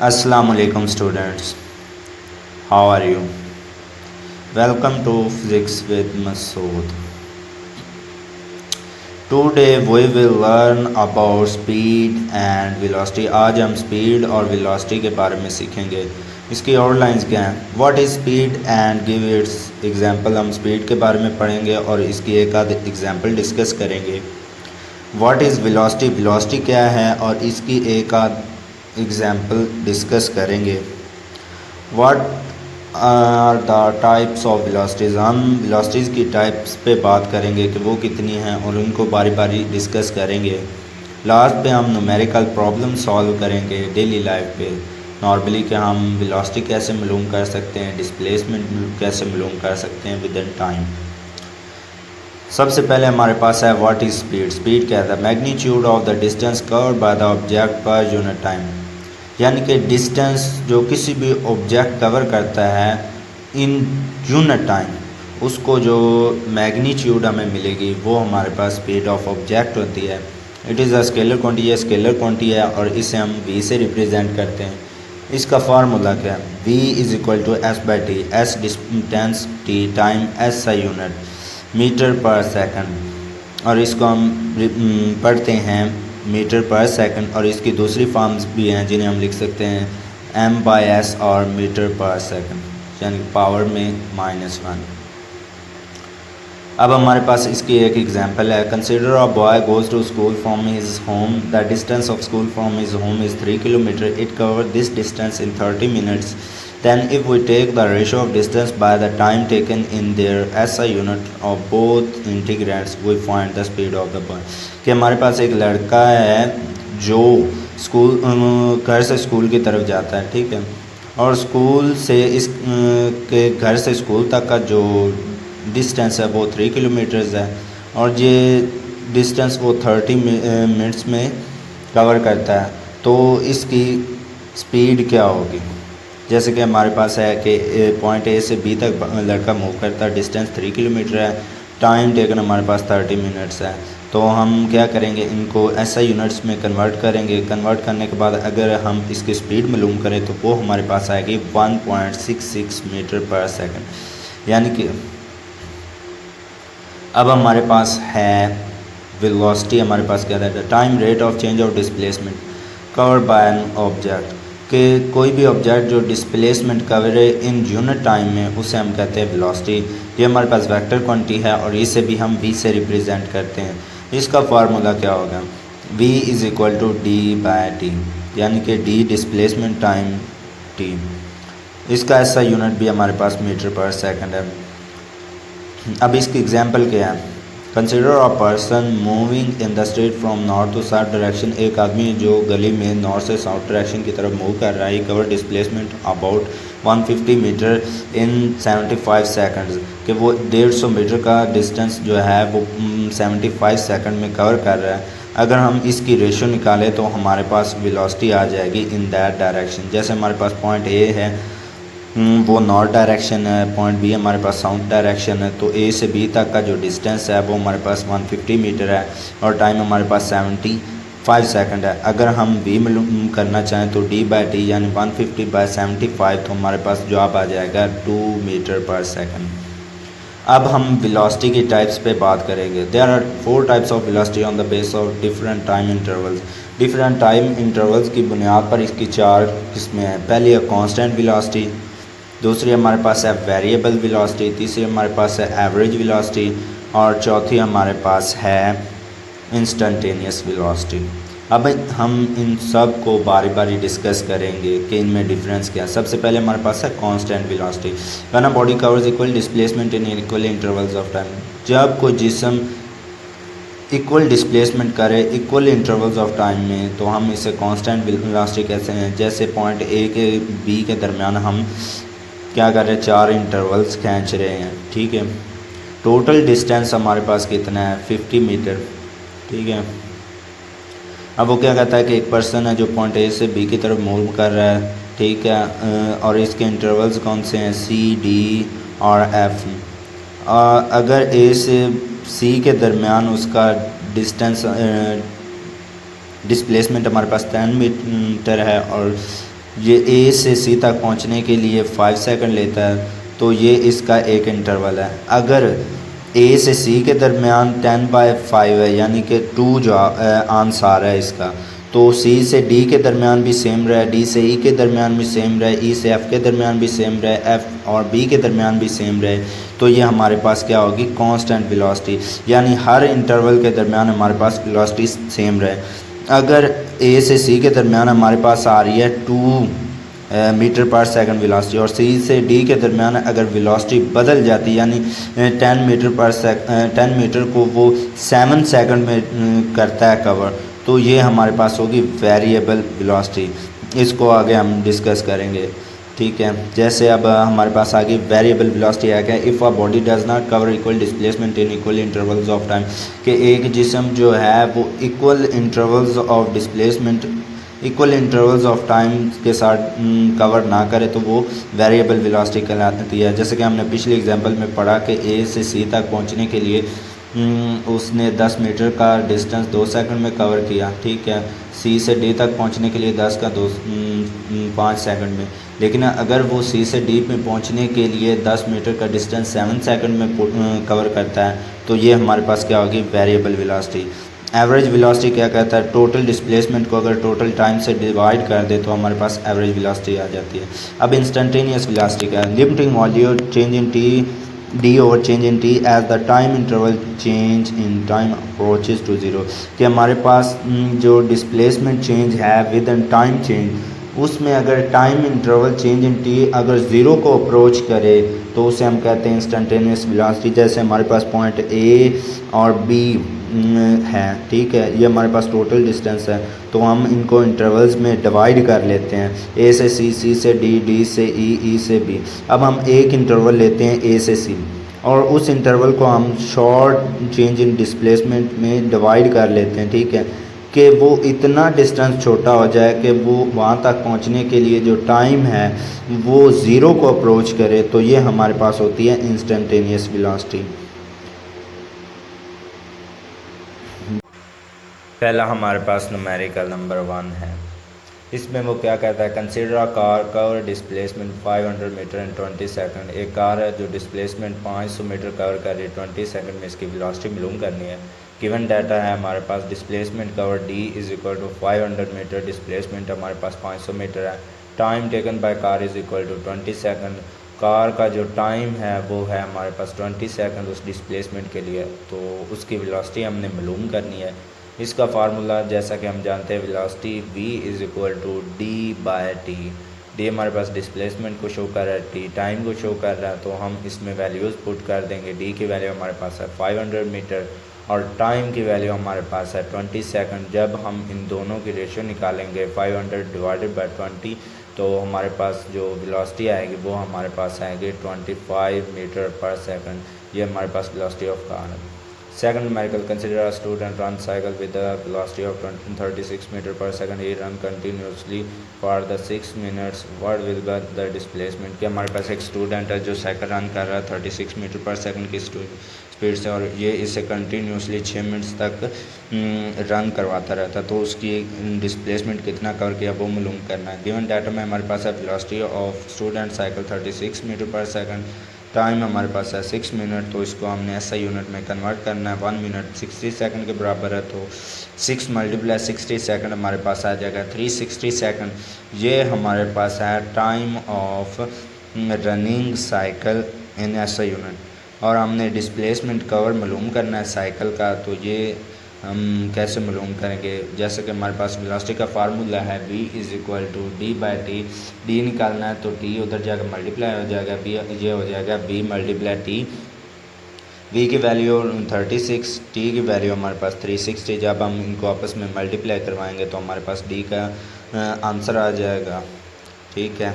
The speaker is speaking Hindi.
Assalamualaikum students, how are you? Welcome to Physics with Masood. Today we will learn about speed and velocity. आज हम speed और velocity के बारे में सीखेंगे. इसकी आउटलाइंस क्या हैं? What is speed and give its example. हम speed के बारे में पढ़ेंगे और इसकी एक आध एग्जाम्पल डिस्कस करेंगे. What is velocity. Velocity क्या है और इसकी एक आध एग्जाम्पल डिस्कस करेंगे. What are the types of velocities. हम वेलोसिटीज़ की टाइप्स पे बात करेंगे कि वो कितनी हैं और उनको बारी बारी डिस्कस करेंगे. लास्ट पे हम न्यूमेरिकल प्रॉब्लम सॉल्व करेंगे डेली लाइफ पे. नॉर्मली कि हम वेलोसिटी कैसे मालूम कर सकते हैं, डिस्प्लेसमेंट कैसे मालूम कर सकते हैं विद इन टाइम. सबसे पहले हमारे पास है व्हाट इज़ स्पीड. स्पीड क्या है? Magnitude of the distance covered by the object per unit time. यानी कि डिस्टेंस जो किसी भी ऑब्जेक्ट कवर करता है इन यूनिट टाइम, उसको जो मैग्नीट्यूड हमें मिलेगी वो हमारे पास स्पीड ऑफ ऑब्जेक्ट होती है. It is a scalar quantity है, स्केलर क्वांटिटी है और इसे हम v से रिप्रेजेंट करते हैं. इसका फार्मूला क्या है? v is equal to S by T. S distance, T time, S I unit metre per second. और इसको हम पढ़ते हैं मीटर पर सेकंड और इसकी दूसरी फॉर्म्स भी हैं जिन्हें हम लिख सकते हैं m बाई एस और मीटर पर सेकंड, यानी पावर में -1. अब हमारे पास इसकी एक एग्जांपल है. Consider a boy goes to school from his home. The distance of school from his home is 3 kilometre. It cover this distance in 30 minutes. Then if we take the ratio of distance by the time taken in their SI unit of both integrands, we find the speed of the boy. कि हमारे पास एक लड़का है जो स्कूल घर से स्कूल की तरफ जाता है, ठीक है, और स्कूल से इस के घर से स्कूल तक का जो डिस्टेंस है वो 3 किलोमीटर्स है और ये डिस्टेंस वो 30 मिनट्स में कवर करता है. तो इसकी स्पीड क्या होगी? जैसे कि हमारे पास है कि पॉइंट ए से बी तक लड़का मूव करता है, डिस्टेंस 3 किलोमीटर है, टाइम टेकन हमारे पास 30 मिनट्स है. तो हम क्या करेंगे, इनको एसआई यूनिट्स में कन्वर्ट करेंगे. कन्वर्ट करने के बाद अगर हम इसकी स्पीड मालूम करें तो वो हमारे पास आएगी 1.66 मीटर पर सेकंड. यानी कि अब हमारे पास है वेलोसिटी. हमारे पास क्या है? Time rate of change of displacement covered by an object. कि कोई भी ऑब्जेक्ट जो डिस्प्लेसमेंट कवर है इन यूनिट टाइम में उसे हम कहते हैं वेलोसिटी. ये हमारे पास वेक्टर क्वांटिटी है और इसे भी हम v से रिप्रेजेंट करते हैं. इसका फार्मूला क्या होगा? v is equal to D by T, यानी कि d डिस्प्लेसमेंट टाइम t. इसका ऐसा यूनिट भी हमारे पास मीटर पर सेकंड है. अब इसकी एग्जांपल क्या है? Consider a person moving in the street from north to south direction. एक आदमी जो गली में नॉर्थ से साउथ डायरेक्शन की तरफ मूव कर रहा है. Cover displacement about 150 metre in 75 seconds. कि वो 150 मीटर का डिस्टेंस जो है वो 75 सेकंड में कवर कर रहा है. अगर हम इसकी रेशो निकालें तो हमारे पास वेलोसिटी आ जाएगी इन दैट डायरेक्शन. जैसे हमारे पास पॉइंट ए है वो नॉर्थ डायरेक्शन है, पॉइंट बी हमारे पास साउथ डायरेक्शन है. तो ए से बी तक का जो डिस्टेंस है वो हमारे पास 150 मीटर है और टाइम हमारे पास 75 सेकंड है. अगर हम वी मालूम करना चाहें तो डी बाई टी यानी 150 बाई 75, तो हमारे पास जवाब आ जाएगा 2 मीटर पर सेकंड. अब हम वेलोसिटी की टाइप्स पे बात करेंगे. There are 4 types of velocity on the base of different time intervals. Different time intervals की बुनियाद पर इसकी 4 किस्में हैं. पहली है कांस्टेंट वेलोसिटी, दूसरी हमारे पास है वेरिएबल वेलोसिटी, तीसरी हमारे पास है एवरेज वेलोसिटी और चौथी हमारे पास है इंस्टेंटेनियस वेलोसिटी. अब हम इन सब को बारी बारी डिस्कस करेंगे कि इनमें डिफरेंस क्या है. सबसे पहले हमारे पास है constant velocity. When a body covers equal displacement in equal intervals of time. जब कोई जिस्म इक्वल डिस्प्लेसमेंट करे इक्वल इंटरवल्स ऑफ टाइम में तो हम इसे कांस्टेंट वेलोसिटी कहते हैं. जैसे पॉइंट ए के बी के दरमियान हम क्या कर रहे हैं, 4 इंटरवल्स खींच रहे हैं, ठीक है. टोटल डिस्टेंस हमारे पास कितना है? 50 मीटर, ठीक है. अब वो क्या कहता है कि एक पर्सन है जो पॉइंट ए से बी की तरफ मूव कर रहा है, ठीक है, और इसके इंटरवल्स कौन से हैं? सी, डी और एफ. अगर ए से सी के दरमियान उसका डिस्टेंस डिस्प्लेसमेंट हमारे पास 10 मीटर है और ये ए से सी तक पहुंचने के लिए 5 सेकंड लेता है, तो ये इसका एक इंटरवल है। अगर ए से सी के दरमियान 10/5 है, यानी कि 2 जो आंसर है इसका, तो सी से डी के दरमियान भी सेम रहे, डी से ई के दरमियान भी सेम रहे, ई से एफ़ के दरमियान भी सेम रहे, एफ़ और बी के दरमियान भी सेम रहे, तो ये हमारे पास क्या होगी, कांस्टेंट वेलोसिटी, यानी हर इंटरवल के दरमियान हमारे पास वेलोसिटी सेम रहे। अगर ए से सी के दरमियान हमारे पास आ रही है 2 मीटर पर सेकंड वेलोसिटी, और सी से डी के दरमियान अगर वेलोसिटी बदल जाती, यानी 10 मीटर को वो 7 सेकंड में करता है कवर, तो ये हमारे पास होगी वेरिएबल वेलोसिटी। इसको आगे हम डिस्कस करेंगे, ठीक है। जैसे अब हमारे पास आगे वेरिएबल वेलोसिटी है क्या, if a body does not cover equal displacement in equal intervals of time, कि एक जिस्म जो है वो equal intervals of displacement, equal intervals of time के साथ कवर ना करे, तो वो वेरिएबल वेलोसिटी कहलाती है। जैसे कि हमने पिछले एग्जांपल में पढ़ा कि ए से सी तक पहुंचने के लिए उसने 10 मीटर का डिस्टेंस 2 सेकंड में कवर किया, ठीक है। सी से डी तक पहुंचने के लिए 10 का 5 सेकंड में, लेकिन अगर वो सी से डी में पहुंचने के लिए 10 मीटर का डिस्टेंस 7 सेकंड में कवर करता है, तो ये हमारे पास क्या होगी, वेरिएबल वेलोसिटी। एवरेज वेलोसिटी क्या कहता है, टोटल डिस्प्लेसमेंट को अगर टोटल टाइम से डिवाइड कर दे तो हमारे पास एवरेज वेलोसिटी आ जाती है। अब इंस्टेंटेनियस वेलोसिटी क्या है, limiting value change in T D over change in T as the time interval change in time approaches to zero, कि हमारे पास जो डिस्प्लेसमेंट चेंज है विद इन टाइम चेंज, उसमें अगर time interval change in T अगर ज़ीरो को अप्रोच करे तो उसे हम कहते हैं इंस्टेंटेनियस वेलोसिटी। जैसे हमारे पास पॉइंट ए और बी है, ठीक है, ये हमारे पास टोटल डिस्टेंस है, तो हम इनको इंटरवल्स में डिवाइड कर लेते हैं, ए से सी, सी से डी, डी से ई, ई से बी। अब हम एक इंटरवल लेते हैं ए से सी, और उस इंटरवल को हम शॉर्ट चेंज इन डिस्प्लेसमेंट में डिवाइड कर लेते हैं, ठीक है, कि वो इतना डिस्टेंस छोटा हो जाए कि वो वहाँ तक पहुँचने के लिए जो टाइम है वो ज़ीरो को अप्रोच करे, तो ये हमारे पास होती है इंस्टेंटेनियस वेलोसिटी। पहला हमारे पास न्यूमेरिकल नंबर 1 है, इसमें वो क्या कहता है, consider a car cover displacement 500 metre in 20 second. एक कार है जो डिस्प्लेसमेंट 500 मीटर कवर कर रही है 20 सेकंड में, इसकी वेलोसिटी मालूम करनी है। गिवन डाटा है हमारे पास, displacement cover D is equal to 500 metre, displacement हमारे पास 500 मीटर है, time taken by car is equal to 20 second. Car का जो टाइम है वो है हमारे पास 20 सेकंड उस डिस्प्लेसमेंट के लिए, तो उसकी वेलोसिटी हमने मालूम करनी है। इसका फार्मूला जैसा कि हम जानते हैं, velocity v is equal to D by T. D हमारे पास डिस्प्लेसमेंट को शो कर रहा है, टी टाइम को शो कर रहा है, तो हम इसमें वैल्यूज़ पुट कर देंगे। डी की वैल्यू हमारे पास है 500 मीटर और टाइम की वैल्यू हमारे पास है 20 सेकंड। जब हम इन दोनों की रेशियो निकालेंगे 500 डिवाइडेड बाय 20, तो हमारे पास जो वेलोसिटी आएगी वो हमारे पास आएगी 25 मीटर पर सेकंड। ये हमारे पास वेलोसिटी ऑफ कार है। Second numerical, consider a student run cycle with a velocity of 36 meter per second. He run continuously for the 6 minutes. What will be the displacement? कि हमारे पास एक स्टूडेंट है जो साइकिल रन कर रहा है 36 मीटर पर सेकंड की स्पीड से, और ये इसे कंटिन्यूसली 6 मिनट्स तक रन करवाता रहता है, तो उसकी डिस्प्लेसमेंट कितना कवर किया वो मालूम करना है। गिवन डाटा में हमारे पास है velocity of student cycle 36 metre per second, time हमारे पास है 6 मिनट, तो इसको हमने ऐसा यूनिट में कन्वर्ट करना है। 1 मिनट 60 सेकंड के बराबर है, तो 6 मल्टीप्लाई 60 सेकंड हमारे पास आ जाएगा 360 सेकंड। ये हमारे पास है time of running cycle in ऐसा यूनिट। और हमने डिस्प्लेसमेंट कवर मालूम करना है साइकिल का, तो ये हम कैसे मालूम करेंगे। जैसे कि हमारे पास वेलोसिटी का फार्मूला है v is equal to D by T. D निकालना है तो टी उधर जाकर मल्टीप्लाई हो जाएगा, बी ये हो जाएगा b मल्टीप्लाई टी। v की वैल्यू 36, t की वैल्यू हमारे पास 360। जब हम इनको आपस में मल्टीप्लाई करवाएंगे तो हमारे पास d का आंसर आ जाएगा, ठीक है।